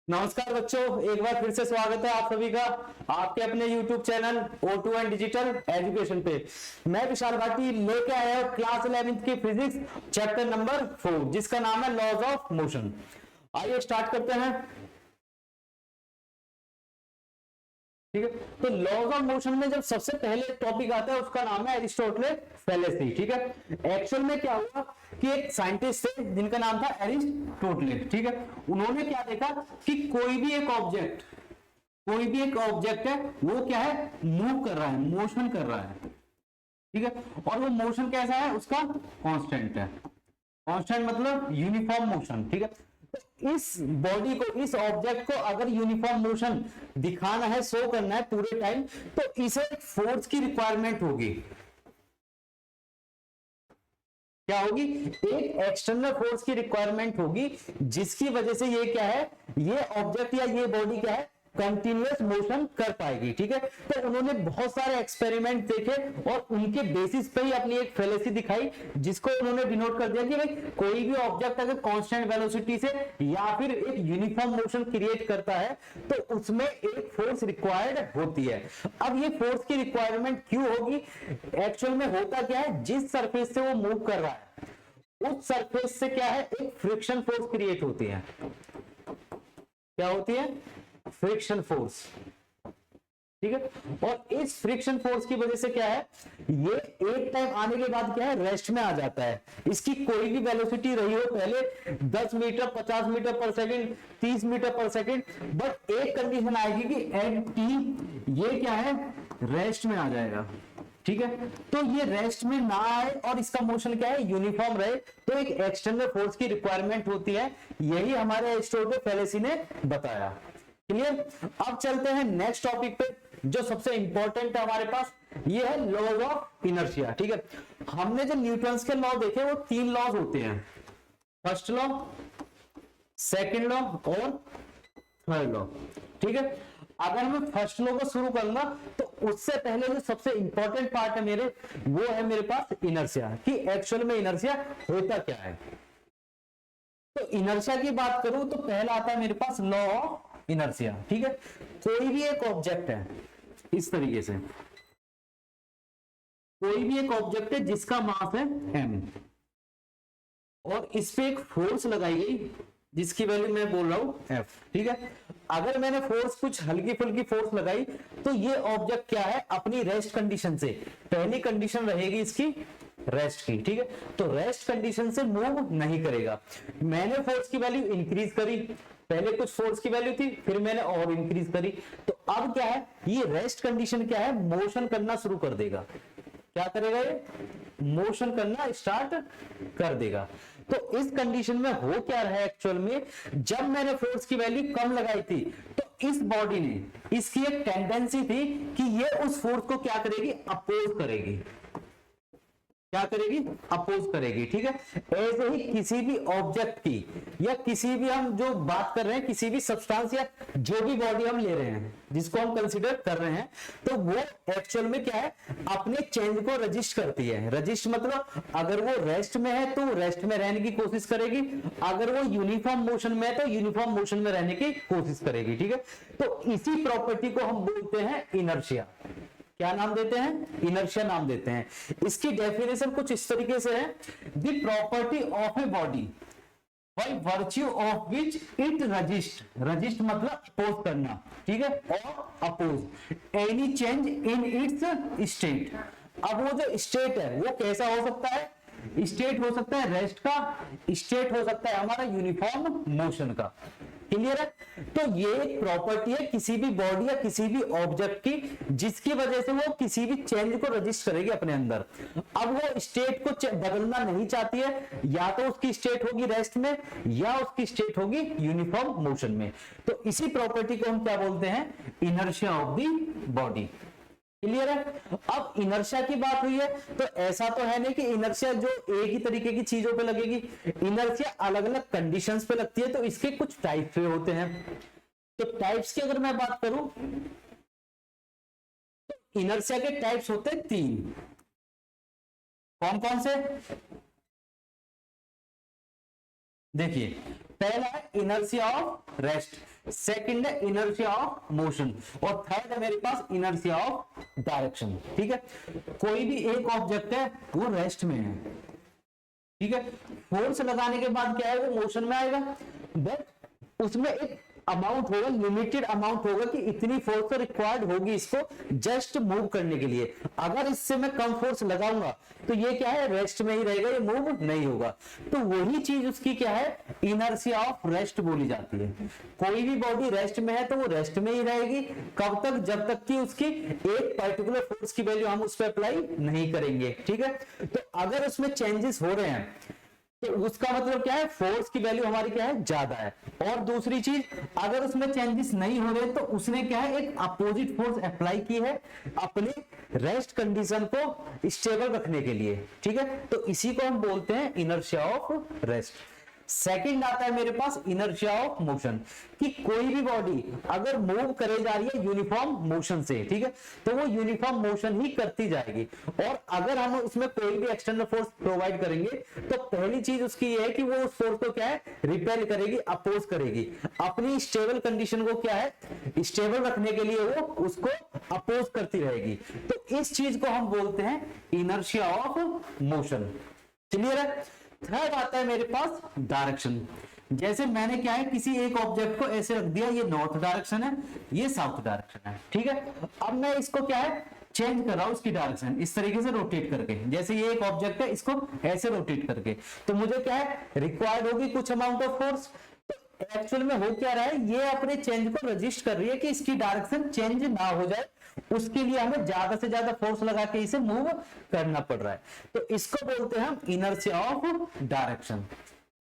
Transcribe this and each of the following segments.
नमस्कार बच्चों, एक बार फिर से स्वागत है आप सभी का आपके अपने YouTube channel O2 and digital education पे। मैं विशाल भाटी लेके आया हूँ क्लास 11th की फिजिक्स चैप्टर नंबर 4 जिसका नाम है लॉज ऑफ मोशन। आइए स्टार्ट करते हैं। ठीक है, तो लॉज ऑफ मोशन में जब सबसे पहले टॉपिक आता है उसका नाम है एरिस्टोटल फैलेसी। ठीक है, एक्चुअल में क्या हुआ कि एक साइंटिस्ट थे जिनका नाम था एरिस्टोटल। ठीक है, उन्होंने क्या देखा कि कोई भी एक ऑब्जेक्ट है वो क्या है, मूव कर रहा है, मोशन कर रहा है। ठीक है, और वो मोशन कैसा है, उसका कांस्टेंट है। कांस्टेंट मतलब यूनिफॉर्म मोशन। ठीक है, तो इस बॉडी को, इस ऑब्जेक्ट को अगर यूनिफॉर्म मोशन दिखाना है, शो करना है पूरे टाइम, तो इसे फोर्स की रिक्वायरमेंट होगी। क्या होगी, एक एक्सटर्नल फोर्स की रिक्वायरमेंट होगी जिसकी वजह से ये क्या है, ये ऑब्जेक्ट या ये बॉडी क्या है, कंटिन्यूअस मोशन कर पाएगी। ठीक है, तो उन्होंने बहुत सारे एक्सपेरिमेंट देखे और उनके बेसिस पे ही अपनी एक फैलेसी दिखाई जिसको उन्होंने डिनोट कर दिया कि भाई कोई भी ऑब्जेक्ट अगर कांस्टेंट वेलोसिटी से या फिर एक यूनिफॉर्म मोशन क्रिएट करता है तो उसमें एक फोर्स रिक्वायर्ड होती है। अब ये फोर्स की रिक्वायरमेंट क्यों होगी, एक्चुअल में होता क्या है, जिस सरफेस से वो मूव कर रहा है उस सरफेस से क्या है, एक फ्रिक्शन फोर्स क्रिएट होती है। क्या होती है, फ्रिक्शन फोर्स। ठीक है, और इस फ्रिक्शन फोर्स की वजह से क्या है, ये एक टाइम आने के बाद क्या है, रेस्ट में आ जाता है। इसकी कोई भी वेलोसिटी रही हो पहले 10 metre, 50 metre per second, 30 metre per second, but एक कंडीशन आएगी कि एट टी ये क्या है, रेस्ट में आ जाएगा। ठीक है, तो ये रेस्ट में ना आए और इसका मोशन क्या है, यूनिफॉर्म रहे, तो एक एक्सटर्नल फोर्स की रिक्वायरमेंट होती है। यही हमारे एरिस्टोटल फैलेसी ने बताया। क्लियर, अब चलते हैं नेक्स्ट टॉपिक पे जो सबसे इंपॉर्टेंट है हमारे पास, ये है लॉज ऑफ इनर्शिया। ठीक है, हमने जो न्यूटन्स के लॉ देखे वो 3 लॉज होते हैं, फर्स्ट लॉ, सेकंड लॉ और थर्ड लॉ। ठीक है, अगर मैं फर्स्ट लॉ को शुरू करूंगा तो उससे पहले जो सबसे इंपॉर्टेंट पार्ट है मेरे, वो है मेरे पास इनर्शिया, कि एक्चुअल में इनर्शिया होता क्या है। तो इनर्शिया की बात करूं तो पहला आता है मेरे पास लॉ ऑफ इनर्शिया। ठीक है, कोई भी एक ऑब्जेक्ट है, इस तरीके से कोई भी एक ऑब्जेक्ट है जिसका मास है m और इस पे एक फोर्स लगाई गई जिसकी वैल्यू मैं बोल रहा हूं F। ठीक है, अगर मैंने फोर्स कुछ हल्की फुल्की फोर्स लगाई तो ये ऑब्जेक्ट क्या है, अपनी रेस्ट कंडीशन से, पहली कंडीशन रहेगी इसकी रेस्ट की। ठीक है, तो रेस्ट कंडीशन से मूव नहीं करेगा। मैंने फोर्स की वैल्यू इंक्रीज करी, पहले कुछ फोर्स की वैल्यू थी, फिर मैंने और इंक्रीज करी, तो अब क्या है, ये रेस्ट कंडीशन क्या है, मोशन करना शुरू कर देगा। क्या करेगा, ये मोशन करना स्टार्ट कर देगा। तो इस कंडीशन में हो क्या रहा है, एक्चुअल में जब मैंने फोर्स की वैल्यू कम लगाई थी तो इस बॉडी ने, इसकी एक टेंडेंसी थी कि ये उस फोर्स को क्या करेगी, अपोज करेगी। क्या करेगी, अपोज करेगी। ठीक है, ऐसे ही किसी भी ऑब्जेक्ट की या किसी भी, हम जो बात कर रहे हैं किसी भी सब्सटेंस या जो भी बॉडी हम ले रहे हैं जिसको हम कंसीडर कर रहे हैं, तो वो एक्चुअल में क्या है, अपने चेंज को रजिस्ट करती है। रजिस्ट मतलब अगर वो रेस्ट में है तो रेस्ट में रहने की कोशिश करेगी, अगर वो यूनिफॉर्म मोशन में है तो यूनिफॉर्म मोशन में रहने की कोशिश करेगी। ठीक है, तो इसी प्रॉपर्टी को हम बोलते हैं इनर्शिया। क्या नाम देते हैं, इनर्शिया नाम देते हैं। इसकी डेफिनेशन कुछ इस तरीके से है, the property of a body by virtue of which it resist, resist मतलब अपोज करना। ठीक है, और oppose any change in its state. अब वो जो स्टेट है वो कैसा हो सकता है, स्टेट हो सकता है रेस्ट का, स्टेट हो सकता है हमारा यूनिफॉर्म मोशन का। क्लियर है, तो ये प्रॉपर्टी है किसी भी बॉडी या किसी भी ऑब्जेक्ट की जिसकी वजह से वो किसी भी चेंज को रजिस्ट करेगी अपने अंदर। अब वो स्टेट को बदलना नहीं चाहती है, या तो उसकी स्टेट होगी रेस्ट में या उसकी स्टेट होगी यूनिफॉर्म मोशन में। तो इसी प्रॉपर्टी को हम क्या बोलते हैं, inertia of the body. Clear है, अब इनर्शिया की बात हुई है तो ऐसा तो है नहीं कि इनर्शिया जो एक ही तरीके की चीजों पे लगेगी, इनर्शिया अलग अलग कंडीशंस पे लगती है, तो इसके कुछ टाइप होते हैं। तो टाइप्स की अगर मैं बात करूं तो इनर्शिया के टाइप्स होते हैं 3। कौन कौन से, देखिए, पहला है इनर्शिया ऑफ रेस्ट। सेकंड है इनर्शिया ऑफ मोशन, और थर्ड है मेरे पास इनर्शिया ऑफ डायरेक्शन। ठीक है, कोई भी एक ऑब्जेक्ट है वो रेस्ट में है, ठीक है, फोर्स लगाने के बाद क्या है वो मोशन में आएगा, बट उसमें एक अमाउंट होगा, लिमिटेड अमाउंट होगा कि इतनी फोर्स तो रिक्वायर्ड होगी इसको जस्ट मूव करने के लिए। अगर इससे मैं कम फोर्स लगाऊंगा तो ये क्या है, रेस्ट में ही रहेगा, ये मूव नहीं होगा। तो वही चीज उसकी क्या है, इनर्शिया ऑफ रेस्ट बोली जाती है। कोई भी बॉडी रेस्ट में है तो वो रेस्ट में ही रहेगी, कब तक, जब तक कि उसकी एक पर्टिकुलर फोर्स की वैल्यू हम उस पर अप्लाई नहीं करेंगे। ठीक है, तो अगर उसमें चेंजेस हो रहे हैं तो उसका मतलब क्या है, फोर्स की वैल्यू हमारी क्या है, ज्यादा है। और दूसरी चीज, अगर उसमें चेंजेस नहीं हो रहे तो उसने क्या है, एक अपोजिट फोर्स अप्लाई की है अपने रेस्ट कंडीशन को स्टेबल रखने के लिए। ठीक है, तो इसी को हम बोलते हैं इनर्शिया ऑफ रेस्ट। सेकंड आता है मेरे पास इनर्शिया ऑफ मोशन, कि कोई भी बॉडी अगर मूव करे जा रही है यूनिफॉर्म मोशन से, ठीक है, तो वो यूनिफॉर्म मोशन ही करती जाएगी। और अगर हम उसमें कोई भी एक्सटर्नल फोर्स प्रोवाइड करेंगे तो पहली चीज उसकी ये है कि वो उस फोर्स को क्या है, रिपेल करेगी, अपोज करेगी। अपनी स्टेबल कंडीशन को क्या है, स्टेबल रखने के लिए वो उसको अपोज करती रहेगी। तो इस चीज को हम बोलते हैं इनर्शिया ऑफ मोशन। क्लियर है। थर्ड आता है मेरे पास डायरेक्शन। जैसे मैंने क्या है, किसी एक ऑब्जेक्ट को ऐसे रख दिया, ये नॉर्थ डायरेक्शन है, ये साउथ डायरेक्शन है। ठीक है, अब मैं इसको क्या है, चेंज कर रहा हूं इसकी डायरेक्शन, इस तरीके से रोटेट करके। जैसे ये एक ऑब्जेक्ट है, इसको ऐसे रोटेट करके, तो मुझे क्या है, रिक्वायर्ड होगी कुछ अमाउंट ऑफ फोर्स। एक्चुअल में हो क्या रहा है, ये अपने चेंज को रजिस्ट कर रही है कि इसकी डायरेक्शन चेंज ना हो जाए, उसके लिए हमें ज्यादा से ज्यादा फोर्स लगा के इसे मूव करना पड़ रहा है। तो इसको बोलते हैं हम इनर्शिया ऑफ डायरेक्शन।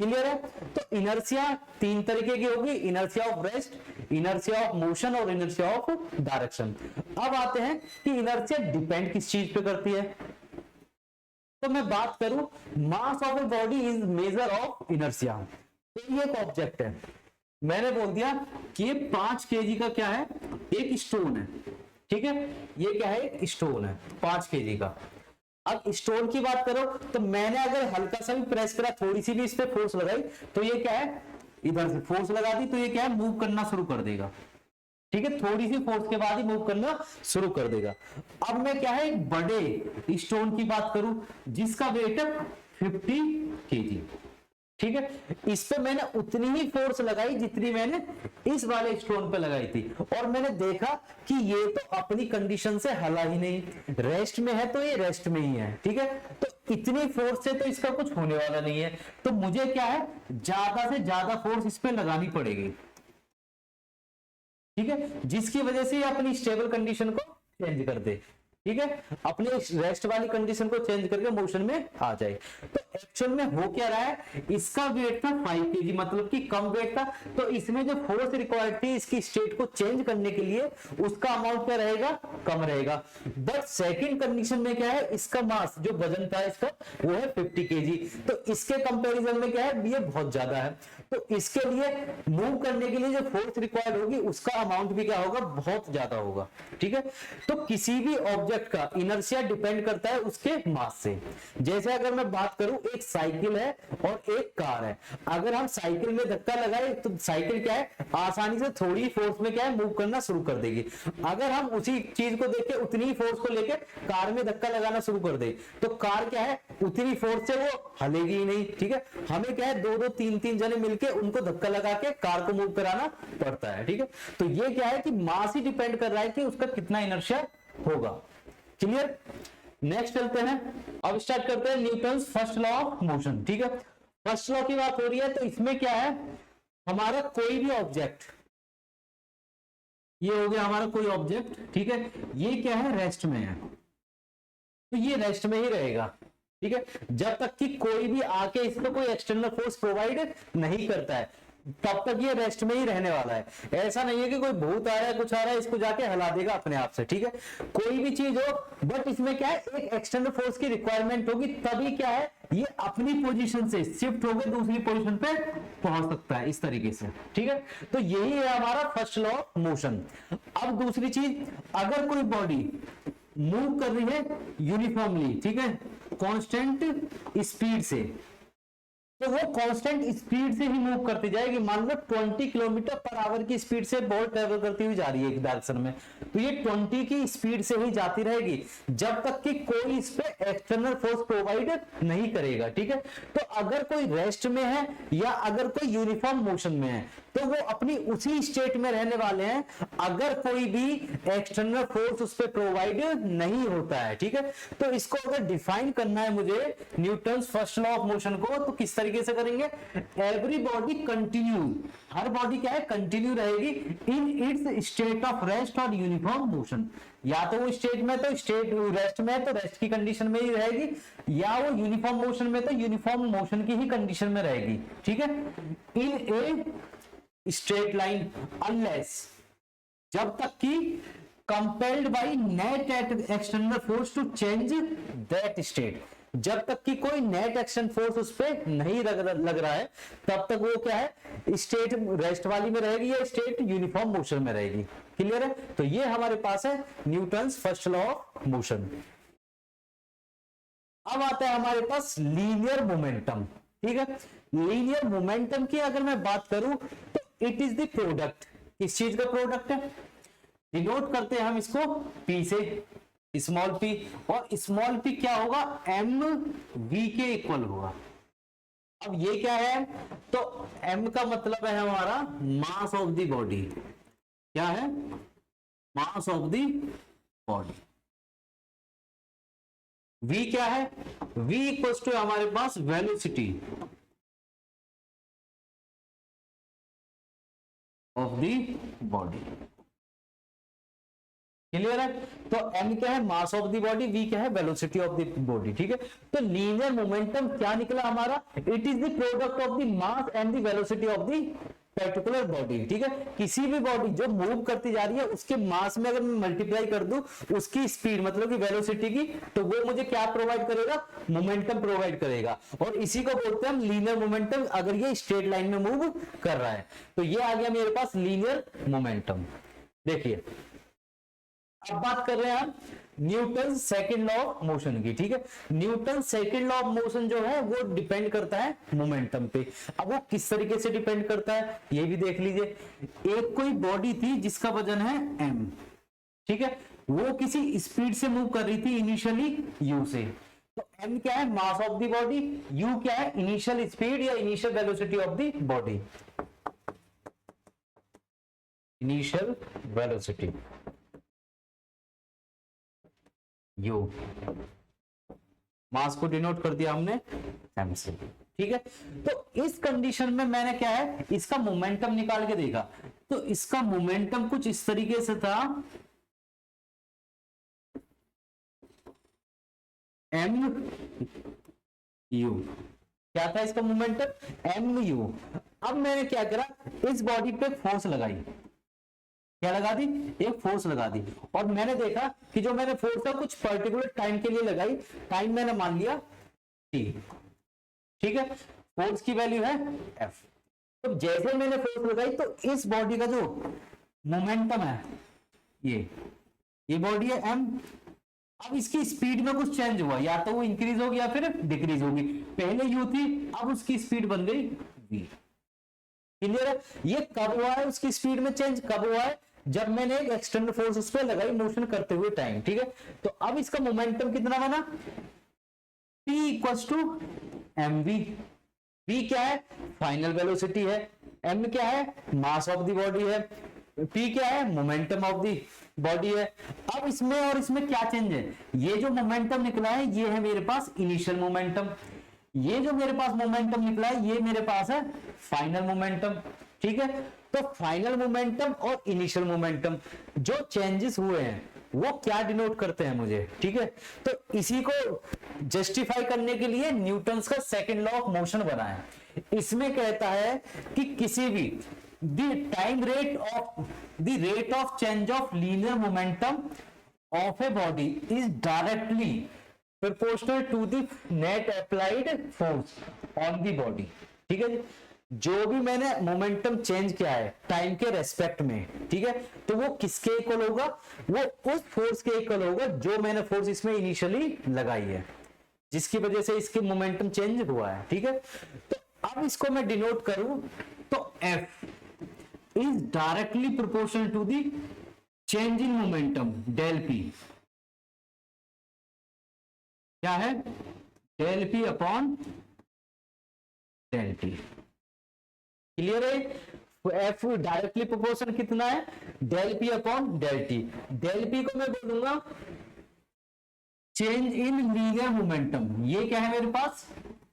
क्लियर है। तो इनर्शिया तीन तरीके की होगी, inertia of rest, inertia of motion और इनर्शिया ऑफ डायरेक्शन। अब आते हैं कि इनर्शिया डिपेंड किस चीज पे करती है। तो मैं बात करूं, mass of a body is measure of inertia. तो ये एक ऑब्जेक्ट है, मैंने बोल दिया कि ये 5 kg का क्या है, एक स्टोन है। ठीक है, ये क्या है, एक स्टोन है 5 kg का। अब स्टोन की बात करो तो मैंने अगर हल्का सा भी प्रेस करा, थोड़ी सी भी इस पे फोर्स लगाई, तो ये क्या है, इधर से फोर्स लगा दी तो ये क्या है, मूव करना शुरू कर देगा। ठीक है, थोड़ी सी फोर्स के बाद ही मूव करना शुरू कर देगा। अब मैं क्या है, एक बड़े स्टोन की बात करूं जिसका वेट है 50 kg। ठीक है, इस पे मैंने उतनी ही फोर्स लगाई जितनी मैंने इस वाले स्टोन पे लगाई थी, और मैंने देखा कि ये तो अपनी कंडीशन से हला ही नहीं, रेस्ट में है तो ये रेस्ट में ही है। ठीक है, तो इतनी फोर्स से तो इसका कुछ होने वाला नहीं है, तो मुझे क्या है, ज्यादा से ज्यादा फोर्स इस पे लगानी पड़ेगी। ठीक है, जिसकी वजह से ये अपनी स्टेबल कंडीशन को चेंज कर दे। ठीक है, अपने रेस्ट वाली कंडीशन को चेंज करके मोशन में आ जाए। तो एक्चुअल में हो क्या रहा है, इसका वेट था 5 kg, मतलब कि कम वेट था, तो इसमें जो फोर्स रिक्वायर्ड थी इसकी स्टेट को चेंज करने के लिए, उसका अमाउंट क्या रहेगा, कम रहेगा। बट सेकंड कंडीशन में क्या है, इसका मास, जो वजन था इसका, वो है 50 kg। तो इसके कंपेरिजन में क्या है, ये बहुत ज्यादा है, तो इसके लिए मूव करने के लिए जो फोर्स रिक्वायर्ड होगी उसका अमाउंट भी क्या होगा, बहुत ज्यादा होगा। ठीक है, तो किसी भी ऑब्जेक्ट का इनर्शिया डिपेंड करता है उसके मास से। जैसे अगर मैं बात करूं, एक साइकिल है और एक कार है, अगर हम साइकिल में धक्का लगाए तो साइकिल क्या है, आसानी से थोड़ी फोर्स में क्या है, मूव करना शुरू कर देगी। अगर हम उसी चीज को देख के उतनी फोर्स को लेके कार में धक्का लगाना शुरू कर दे, तो कार क्या है, उतनी फोर्स से वो हलेगी ही नहीं। ठीक है, हमें क्या है, 2-2 3-3 जने मिलके उनको धक्का लगा के कार को मूव कराना पड़ता है। ठीक है, तो ये क्या है कि मास ही डिपेंड कर रहा है कि उसका कितना इनर्शिया होगा। क्लियर। नेक्स्ट चलते हैं, अब स्टार्ट करते हैं Newton's first law of motion. ठीक है, फर्स्ट लॉ की बात हो रही है, तो इसमें क्या है, हमारा कोई भी ऑब्जेक्ट, ये हो गया हमारा कोई ऑब्जेक्ट, ठीक है, ये क्या है, रेस्ट में है, तो ये रेस्ट में ही रहेगा। ठीक है, जब तक कि कोई भी आके इस पर कोई एक्सटर्नल फोर्स प्रोवाइड नहीं करता है, तब तक ये रेस्ट में ही रहने वाला है। ऐसा नहीं है कि कोई भूत आ रहा है, कुछ आ रहा है, इसको जाके हिला देगा अपने आप से। ठीक है, कोई भी चीज हो, बट इसमें क्या है, एक एक्सटर्नल फोर्स की रिक्वायरमेंट होगी, तभी क्या है, ये अपनी पोजीशन से शिफ्ट होकर दूसरी पोजीशन पे पहुंच सकता है, इस तरीके से। ठीक है, तो यही है हमारा फर्स्ट लॉ ऑफ मोशन। अब दूसरी चीज, अगर कोई बॉडी मूव कर रही है यूनिफॉर्मली, ठीक है, कांस्टेंट स्पीड से, तो वो कांस्टेंट स्पीड से ही मूव करती जाएगी। मान लो 20 किलोमीटर पर आवर की स्पीड से बॉल ट्रेवल करती हुई जा रही है एक डायरेक्शन में, तो ये 20 की स्पीड से ही जाती रहेगी जब तक कि कोई इस पे एक्सटर्नल फोर्स प्रोवाइड नहीं करेगा। ठीक है, तो अगर कोई रेस्ट में है या अगर कोई यूनिफॉर्म मोशन में है तो वो अपनी उसी स्टेट में रहने वाले हैं अगर कोई भी एक्सटर्नल फोर्स उस पर प्रोवाइड नहीं होता है। ठीक है, तो इसको अगर डिफाइन करना है मुझे Newton's first law of motion को, तो किस तरीके से करेंगे? एवरी बॉडी कंटिन्यू, हर बॉडी क्या है? कंटिन्यू रहेगी इन इट्स स्टेट ऑफ रेस्ट और यूनिफॉर्म मोशन। या तो वो स्टेट में तो स्टेट रेस्ट में है तो रेस्ट की कंडीशन में ही रहेगी, या वो यूनिफॉर्म मोशन में तो यूनिफॉर्म मोशन की ही कंडीशन में रहेगी। ठीक है, in a straight line unless, जब तक कि compelled by net external force to change that state, जब तक कि कोई नेट एक्शन फोर्स उस पर नहीं लग रहा है तब तक वो क्या है? स्टेट रेस्ट वाली में रहेगी या स्टेट यूनिफॉर्म मोशन में रहेगी। क्लियर है? तो ये हमारे पास है Newton's first law of motion. अब आता है हमारे पास लीनियर मोमेंटम। ठीक है, लीनियर मोमेंटम की अगर मैं बात करूं तो इट इज द प्रोडक्ट, किस चीज का प्रोडक्ट है? डिनोट करते हैं हम इसको P से, स्मॉल p, और स्मॉल p क्या होगा? mv के इक्वल होगा। अब ये क्या है? तो m का मतलब है हमारा मास ऑफ द बॉडी। क्या है? Mass of the body. v क्या है? v इक्वल्स टू हमारे पास velocity of the body. Clear है? तो m क्या है? Mass of the body, v क्या है? Velocity of the body. ठीक है, तो लीनियर मोमेंटम क्या निकला हमारा? It is the product of the mass and the velocity of the particular body. ठीक है, किसी भी बॉडी जो मूव करती जा रही है उसके मास में अगर मैं मल्टीप्लाई कर दूं उसकी स्पीड मतलब कि वेलोसिटी की, तो वो मुझे क्या प्रोवाइड करेगा? मोमेंटम प्रोवाइड करेगा। और इसी को बोलते हैं हम लीनियर मोमेंटम, अगर ये स्ट्रेट लाइन में मूव कर रहा है। तो ये आ गया मेरे पास लीनियर मोमेंटम। देखिए, अब बात कर रहे हैं हम Newton second law of motion की। ठीक है, Newton second law of motion जो है वो डिपेंड करता है मोमेंटम पे। अब वो किस तरीके से डिपेंड करता है ये भी देख लीजिए। एक कोई बॉडी थी जिसका वजन है m, ठीक है, वो किसी स्पीड से मूव कर रही थी इनिशियली u से। तो m क्या है? Mass of the body, u क्या है? इनिशियल स्पीड या initial velocity of the body, initial velocity u, मास को डिनोट कर दिया हमने m से। ठीक है, तो इस कंडीशन में मैंने क्या है? इसका मोमेंटम निकाल के देखा, तो इसका मोमेंटम कुछ इस तरीके से था, m u। क्या था इसका मोमेंटम? m u। अब मैंने क्या करा? इस बॉडी पे फोर्स लगाई, क्या लगा दी? एक फोर्स लगा दी, और मैंने देखा कि जो मैंने फोर्स था कुछ पर्टिकुलर टाइम के लिए लगाई, टाइम मैंने मान लिया t। ठीक है, फोर्स की वैल्यू है f। तो जैसे मैंने फोर्स लगाई तो इस बॉडी का जो मोमेंटम है ये बॉडी है m। अब इसकी स्पीड में कुछ चेंज हुआ, या तो वो इंक्रीज होगी या फिर डिक्रीज होगी। पहले u थी, अब उसकी स्पीड बन गई v। क्लियर है? ये कब हुआ है? उसकी स्पीड में चेंज कब हुआ है? जब मैंने एक एक्सटर्नल फोर्स उस पर लगाई मोशन करते हुए टाइम। ठीक है, तो अब इसका मोमेंटम कितना बना? P equals to mv। v क्या है? फाइनल वेलोसिटी है, m क्या है? मास ऑफ द बॉडी है, p क्या है? मोमेंटम ऑफ द बॉडी है। अब इसमें और इसमें क्या चेंज है? ये जो मोमेंटम निकला है ये है मेरे पास इनिशियल मोमेंटम, ये जो मेरे पास मोमेंटम निकला है ये मेरे पास है फाइनल मोमेंटम। ठीक है, तो फाइनल मोमेंटम और इनिशियल मोमेंटम जो चेंजेस हुए हैं वो क्या डिनोट करते हैं मुझे? ठीक है, तो इसी को जस्टिफाई करने के लिए न्यूटन्स का सेकंड लॉ ऑफ मोशन बना है। इसमें कहता है कि किसी भी the time rate of the rate of change of linear momentum of a body is directly proportional to the net applied force on the body. ठीक है जी, जो भी मैंने मोमेंटम चेंज किया है टाइम के रेस्पेक्ट में, ठीक है, तो वो किसके इक्वल होगा? वो उस फोर्स के इक्वल होगा जो मैंने फोर्स इसमें इनिशियली लगाई है, जिसकी वजह से इसके मोमेंटम चेंज हुआ है। ठीक है, तो अब इसको मैं डिनोट करूं तो F is directly proportional to the change in momentum del P. क्या है? Del P upon del T. Clear है? एफ डायरेक्टली प्रोपोर्शन कितना है? Del P upon del T. Del P को मैं बोलूंगा चेंज इन लीनियर मोमेंटम। ये क्या है मेरे पास?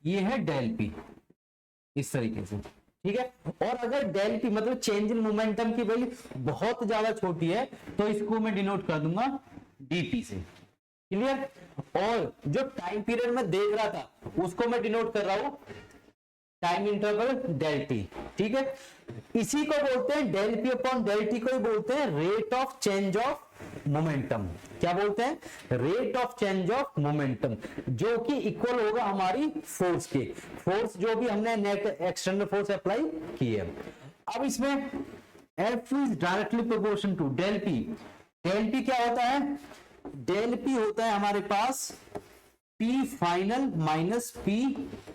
ये है डेल पी, इस तरीके से। ठीक है, और अगर डेल पी मतलब चेंज इन मोमेंटम की वैल्यू बहुत ज्यादा छोटी है तो इसको मैं डिनोट कर दूंगा डीटी से। क्लियर? और जो टाइम पीरियड में देख रहा था उसको मैं डिनोट कर रहा हूं टाइम इंटरवल डेल टी। ठीक है, इसी को बोलते हैं del P upon del T को ही बोलते हैं rate of change of momentum. क्या बोलते हैं? Rate of change of momentum, जो कि इक्वल होगा हमारी फोर्स के। फोर्स जो भी हमने नेट एक्सटर्नल फोर्स अप्लाई की है। अब इसमें F is directly proportion to del P. Del P क्या होता है? डेल पी होता है हमारे पास P final minus P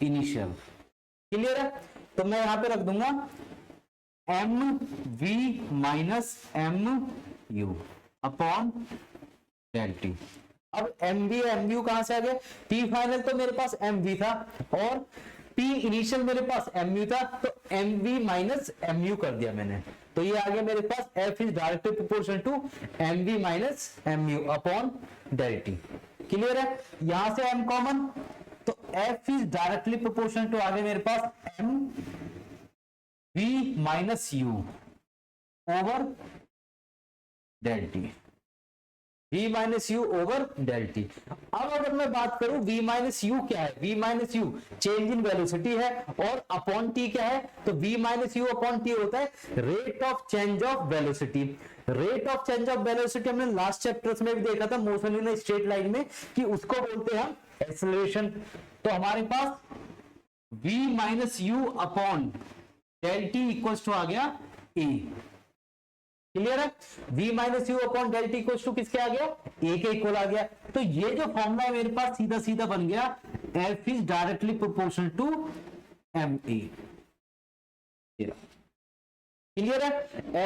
initial. Clear है? तो मैं यहां पे रख दूंगा M we minus M you upon del T. अब एम यू कहां से आ गया? पी फाइनल तो मेरे पास एम वी था और पी इनिशियल मेरे पास एम यू था, तो m we minus M u कर दिया मैंने, तो ये आ गया मेरे पास f is directly proportional to m we minus M you upon del T. Clear है? यहां से एम कॉमन, तो F is directly proportional to आगे मेरे पास m we minus u over del t. V minus u over del T. अब अगर मैं बात करूं V माइनस यू क्या है? V minus you change in velocity है और अपॉन टी क्या है? तो V minus u upon T होता है rate of change of velocity. Rate of change of velocity हमने लास्ट चैप्टर्स में भी देखा था मोशन इन स्ट्रेट लाइन में कि उसको बोलते हैं हम एक्सेलरेशन। तो हमारे पास v minus u upon del t equal to आ गया ए। क्लियर है? v minus u upon del t equal to किसके आ गया? ए के इक्वल आ गया। तो ये जो फॉर्मूला है मेरे पास सीधा सीधा बन गया F is directly proportional to M a. Clear है?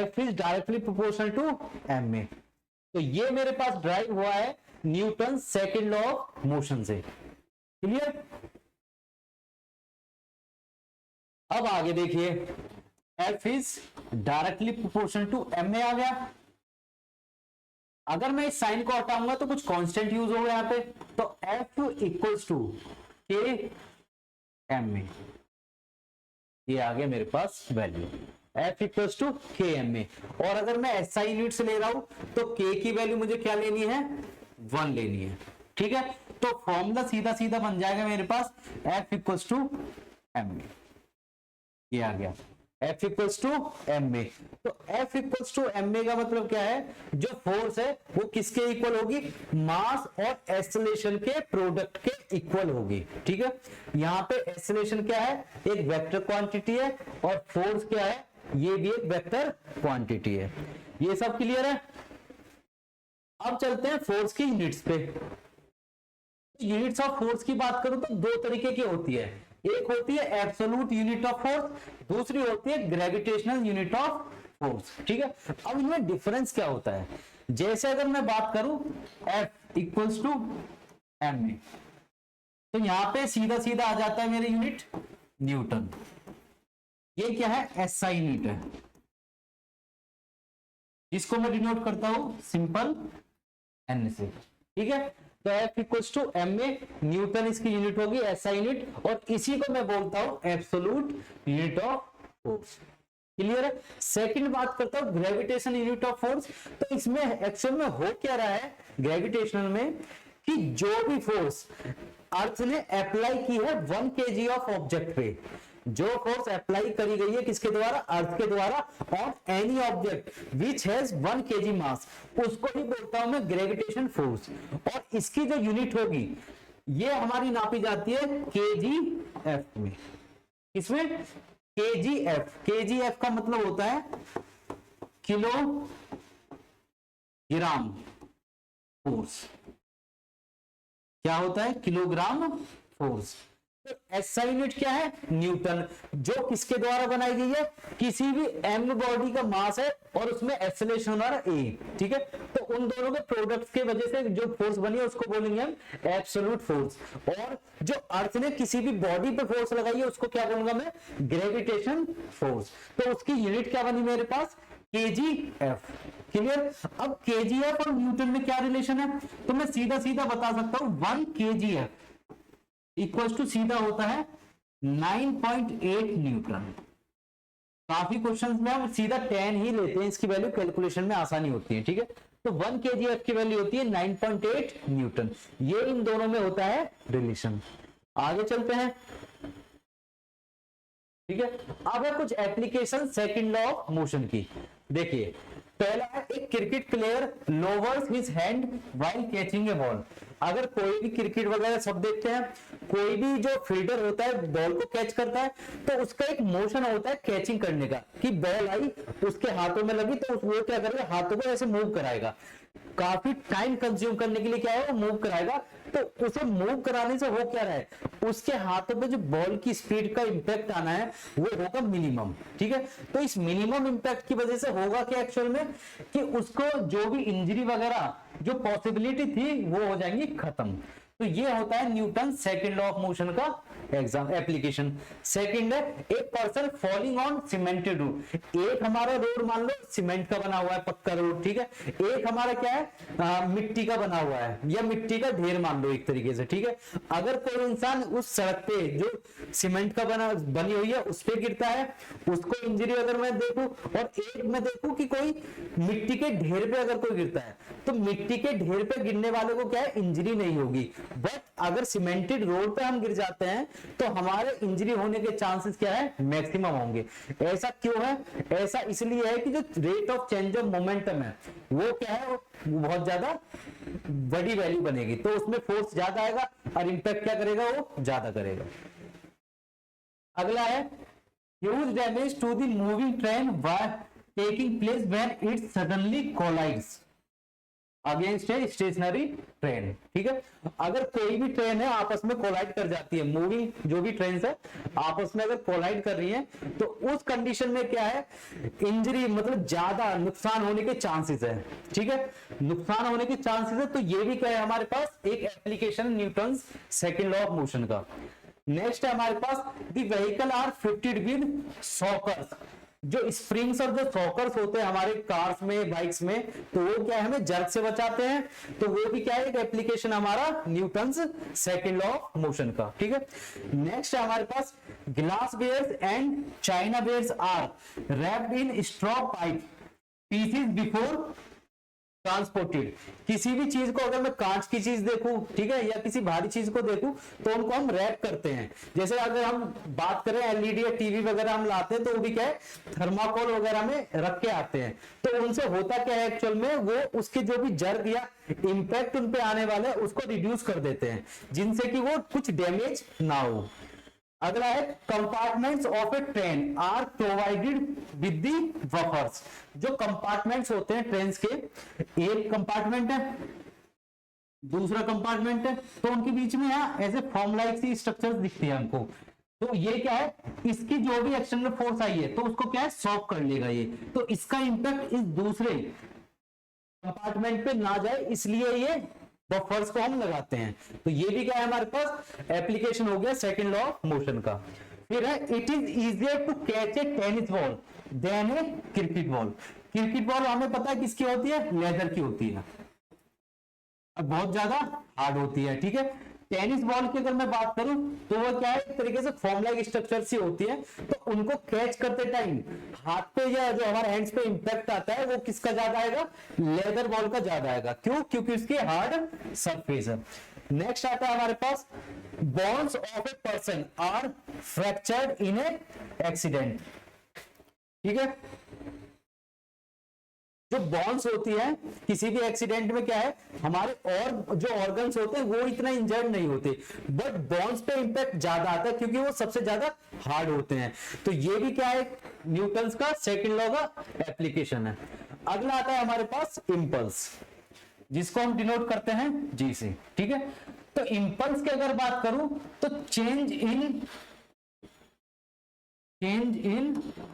F is directly proportional to M A. तो ये मेरे पास ड्राइव हुआ है Newton second law of motion से। क्लियर? अब आगे देखिए, F is directly proportional to M a आ गया। अगर मैं इस साइन को हटाऊंगा तो कुछ कांस्टेंट यूज होगा यहां पे, तो F इक्वल्स टू के एम ए। ये आ गया मेरे पास वैल्यू F इक्वल्स टू के एम ए। और अगर मैं SI यूनिट से ले रहा हूं तो K की वैल्यू मुझे क्या लेनी है? 1 लेनी है। ठीक है, तो फॉर्मूला सीधा सीधा बन जाएगा मेरे पास F equals to M A. ये आ गया F equals to M A. तो F equals to M A का मतलब क्या है? जो फोर्स है वो किसके इक्वल होगी? मास और एक्सेलरेशन के प्रोडक्ट के इक्वल होगी। ठीक है, यहाँ पे एक्सेलरेशन क्या है? एक वेक्टर क्वांटिटी है और फोर्स क्या है? ये भी एक वेक्टर क्वांटिटी है। ये सब क्लियर है? अब चलते हैं फोर्स की यूनिट्स पे। यूनिट्स ऑफ फोर्स की बात करूं तो दो तरीके की होती है। एक होती है एब्सोल्यूट यूनिट ऑफ फोर्स, दूसरी होती है ग्रेविटेशनल यूनिट ऑफ फोर्स। ठीक है, अब इनमें डिफरेंस क्या होता है? जैसे अगर मैं बात करूं F equals to M A, तो यहां पे सीधा सीधा आ जाता है मेरे यूनिट न्यूटन। ये क्या है? SI यूनिट है, इसको मैं डिनोट करता हूं सिंपल N से। ठीक है, तो F equals to M A, newton इसकी यूनिट होगी SI यूनिट, और इसी को मैं बोलता हूं absolute unit of force. Clear है? सेकंड बात करता हूं ग्रेविटेशन यूनिट ऑफ फोर्स। तो इसमें एक्चुअल में हो क्या रहा है ग्रेविटेशनल में कि जो भी फोर्स अर्थ ने अप्लाई की है 1 kg ऑफ ऑब्जेक्ट पे, जो फोर्स अप्लाई करी गई है किसके द्वारा? अर्थ के द्वारा on any object which has 1 kg मास, उसको ही बोलता हूं मैं ग्रेविटेशन फोर्स। और इसकी जो यूनिट होगी ये हमारी नापी जाती है kgf में। इसमें kgf का मतलब होता है किलोग्राम फोर्स। क्या होता है? Kilogram force. तो एसआई यूनिट क्या है? न्यूटन, जो किसके द्वारा बनाई गई है? किसी भी एम बॉडी का मास है और उसमें एक्सेलरेशन हमारा ए, ठीक है। तो उन दोनों के प्रोडक्ट्स के वजह से जो फोर्स बनी है उसको बोलेंगे हम एब्सोल्यूट फोर्स। और जो अर्थ ने किसी भी बॉडी पे फोर्स लगाई है उसको क्या बोलूंगा मैं? Gravitation force. तो उसकी यूनिट क्या बनी मेरे पास? KGF। क्लियर? अब KGF और न्यूटन में क्या रिलेशन है? तो मैं सीधा सीधा बता सकता हूं 1 KGF इक्वल टू सीधा होता है 9.8 न्यूटन। काफी क्वेश्चंस में हम सीधा 10 ही लेते हैं, इसकी वैल्यू कैलकुलेशन में आसानी होती है, ठीक है। तो 1 KGF की वैल्यू होती है 9.8 न्यूटन। ये इन दोनों में होता है रिलेशन। आगे चलते हैं, ठीक है। अब है कुछ application second law of motion की। देखिए, पहला है एक cricket player lowers his hand while catching a ball. अगर कोई भी क्रिकेट वगैरह सब देखते हैं, कोई भी जो फील्डर होता है बॉल को कैच करता है तो उसका एक मोशन होता है कैचिंग करने का, कि बॉल आई उसके हाथों में लगी तो वो क्या करेगा? हाथों को ऐसे मूव कराएगा। काफी टाइम कंज्यूम करने के लिए क्या है? वो मूव कराएगा। तो उसे मूव कराने से हो क्या रहा है? उसके हाथों पे जो बॉल की स्पीड का इंपैक्ट आना है वो होगा मिनिमम, ठीक है। तो इस मिनिमम इंपैक्ट की वजह से होगा क्या एक्चुअल में? कि उसको जो भी इंजरी वगैरह जो पॉसिबिलिटी थी वो हो जाएंगी खत्म। तो ये होता है Newton second law of motion का एग्जाम एप्लीकेशन। सेकंड है एक person falling on cemented road. एक हमारा रोड मान लो सीमेंट का बना हुआ है, पक्का रोड, ठीक है। एक हमारा क्या है? मिट्टी का बना हुआ है या मिट्टी का ढेर मान लो एक तरीके से, ठीक है। अगर कोई इंसान उस सड़क पे जो सीमेंट का बनी हुई है उस पर गिरता है, उसको इंजरी अगर मैं देखूं, और एक मैं देखूं कि कोई मिट्टी के ढेर पे अगर कोई गिरता है, तो मिट्टी के ढेर पे गिरने वाले को क्या है? इंजरी नहीं होगी। बट अगर सीमेंटेड रोड पे हम गिर जाते हैं तो हमारे इंजरी होने के चांसेस क्या है? मैक्सिमम होंगे। ऐसा क्यों है? ऐसा इसलिए है कि जो rate of change of momentum है वो क्या है? वो बहुत ज्यादा बड़ी वैल्यू बनेगी, तो उसमें फोर्स ज्यादा आएगा और इंपैक्ट क्या करेगा? वो ज्यादा करेगा। अगला है huge damage to the moving train while taking place when it suddenly collides against a stationary train, ठीक है। अगर कोई भी ट्रेन है आपस में कोलाइड कर जाती है, मूविंग जो भी ट्रेन है आपस में अगर कोलाइड कर रही है, तो उस कंडीशन में क्या है? इंजरी मतलब ज्यादा नुकसान होने के चांसेस है, ठीक है। नुकसान होने के चांसेस है, तो ये भी क्या है हमारे पास? एक application Newton second law of motion का। नेक्स्ट है हमारे पास the vehicle are fitted with shockers. जो स्प्रिंग्स और जो सॉकर्स होते हैं हमारे कार्स में, बाइक्स में, तो वो क्या है? हमें जर्क से बचाते हैं। तो वो भी क्या है? एक एप्लीकेशन हमारा Newton's second law of motion का, ठीक है। नेक्स्ट है हमारे पास glass wares and china wares are wrapped in straw pipe pieces before transported. किसी भी चीज को अगर मैं कांच की चीज देखूं, ठीक है, या किसी भारी चीज को देखूं, तो उनको हम रैप करते हैं। जैसे अगर हम बात करें एलईडी या टीवी वगैरह हम लाते हैं तो वो भी क्या है? थर्माकोल वगैरह में रख के आते हैं। तो उनसे होता क्या है एक्चुअल में? वो उसके जो भी जर्क या इंपैक्ट उन पे आने वाले उसको रिड्यूस कर देते हैं, जिनसे कि वो कुछ डैमेज ना हो। अगला है compartments of a train are provided with the buffers. जो कंपार्टमेंट्स होते हैं ट्रेन के, एक कंपार्टमेंट है, दूसरा कंपार्टमेंट है, तो उनके बीच में यहाँ ऐसे फॉर्म लाइक सी स्ट्रक्चर्स दिखती है हमको। तो ये क्या है? इसकी जो भी एक्सटर्नल फोर्स आई है तो उसको क्या है? सॉक कर लेगा ये। तो इसका इंपैक्ट इस दूसरे कंपार्टमेंट पे ना जाए, इसलिए ये बफर्स को हम लगाते हैं। तो ये भी क्या है हमारे पास? एप्लीकेशन हो गया सेकंड लॉ ऑफ मोशन का। फिर है it is easier to catch a tennis ball than a cricket ball. Cricket ball हमें पता है किसकी होती है? लेदर की होती है, बहुत ज्यादा हार्ड होती है, ठीक है। टेनिस बॉल की अगर मैं बात करूं तो वो क्या है? एक तरीके से फॉर्म लाइक स्ट्रक्चर सी होती है। तो उनको कैच करते टाइम हाथ पे या जो हमारे हैंड्स पे इंपैक्ट आता है वो किसका ज्यादा आएगा? लेदर बॉल का ज्यादा आएगा। क्यों? क्योंकि उसकी हार्ड सरफेस है। नेक्स्ट आता है हमारे पास bones of a person are fractured in an accident, ठीक है। जो बॉन्स होती है किसी भी एक्सीडेंट में क्या है? हमारे और जो ऑर्गन्स होते हैं वो इतना इंजर्ड नहीं होते, बट बॉन्स पे इंपैक्ट ज्यादा आता है क्योंकि वो सबसे ज्यादा हार्ड होते हैं। तो ये भी क्या है? न्यूटन्स का सेकंड लॉ का एप्लीकेशन है। अगला आता है हमारे पास इंपल्स, जिसको हम डिनोट करते हैं जी से, ठीक है। तो इंपल्स की अगर बात करूं तो change in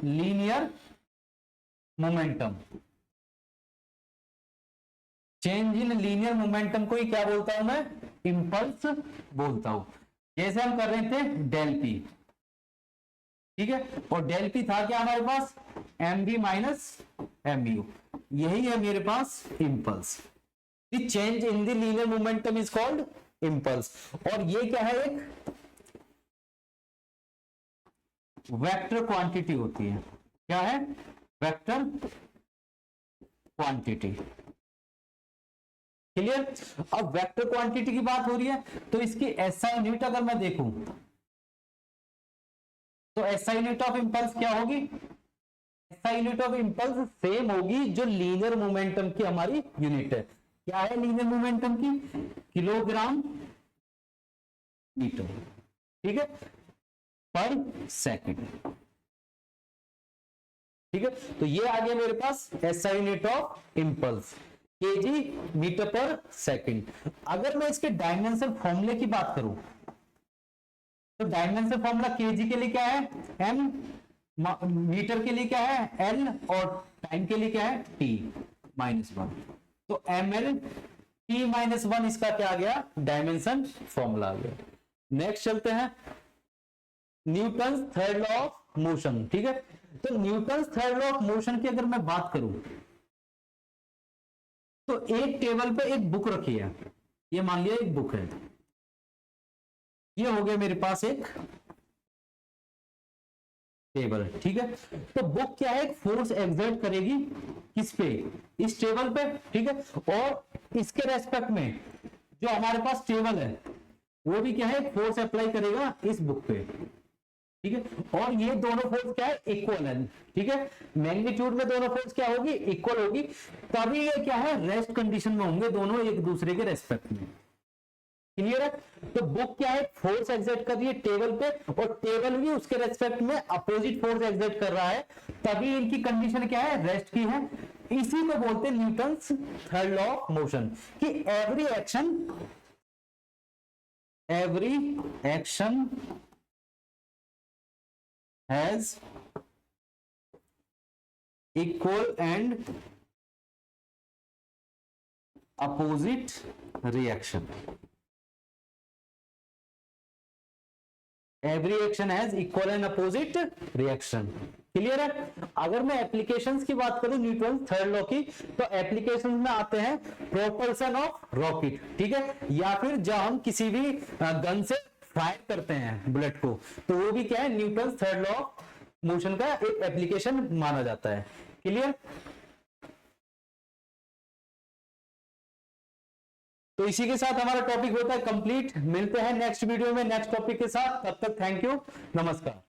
linear momentum, change in linear momentum को ही क्या बोलता हूं मैं, इंपल्स बोलता हूं। जैसे हम कर रहे थे डेल पी, ठीक है, और डेल पी था क्या हमारे पास, m v minus M u, यही है मेरे पास impulse. The change in the linear momentum is called impulse. और ये क्या है, एक वेक्टर क्वांटिटी होती है। क्या है, वेक्टर क्वांटिटी। क्लियर। अब वेक्टर क्वांटिटी की बात हो रही है तो इसकी एसआई यूनिट अगर मैं देखूं तो एसआई यूनिट ऑफ इंपल्स क्या होगी, SI unit of impulse same होगी जो लीनियर मोमेंटम की हमारी यूनिट है। क्या है लीनियर मोमेंटम की, किलोग्राम मीटर, ठीक है, पर सेकंड। ठीक है, तो ये आ गया मेरे पास SI unit of impulse, KG metre per second. अगर मैं इसके डायमेंशन फॉर्मूले की बात करूं तो डायमेंशन फॉर्मूला केजी के लिए क्या है, एम, मीटर के लिए क्या है, एल, और टाइम के लिए क्या है, टी माइनस वन। तो M L T minus one इसका क्या आ गया, डायमेंशन फॉर्मूला आ गया। नेक्स्ट चलते हैं, Newton third law of motion. ठीक है, तो Newton third law of motion की अगर मैं बात करूं तो एक टेबल पे एक बुक रखी है, ये मान लिया एक बुक है, ये हो गया मेरे पास एक टेबल। ठीक है, तो बुक क्या है, एक फोर्स एग्जर्ट करेगी किस पे, इस टेबल पे। ठीक है, और इसके रेस्पेक्ट में जो हमारे पास टेबल है वो भी क्या है, फोर्स अप्लाई करेगा इस बुक पे। ठीक है, और ये दोनों फोर्स क्या है, इक्वल है। ठीक है, मैग्नीट्यूड में दोनों फोर्स क्या होगी, इक्वल होगी, तभी ये क्या है, रेस्ट कंडीशन में होंगे दोनों एक दूसरे के रेस्पेक्ट में। क्लियर है। तो बुक क्या है, फोर्स एग्जर्ट कर रही है टेबल पे, और टेबल भी उसके रेस्पेक्ट में अपोजिट फोर्स एग्जर्ट कर रहा है, तभी इनकी कंडीशन क्या है, रेस्ट की है। इसी को बोलते हैं Newton's third law of motion, कि every action has equal and opposite reaction. Every action has equal and opposite reaction. Clear है। अगर मैं एप्लीकेशंस की बात करूं न्यूटन थर्ड लॉ की, तो एप्लीकेशंस में आते हैं प्रोपल्सन ऑफ रॉकेट, ठीक है, या फिर जब हम किसी भी गन से फायर करते हैं बुलेट को, तो वो भी क्या है, Newton third law of motion का एक एप्लीकेशन माना जाता है। क्लियर। तो इसी के साथ हमारा टॉपिक होता है कंप्लीट। मिलते हैं नेक्स्ट वीडियो में नेक्स्ट टॉपिक के साथ, तब तक थैंक यू, नमस्कार।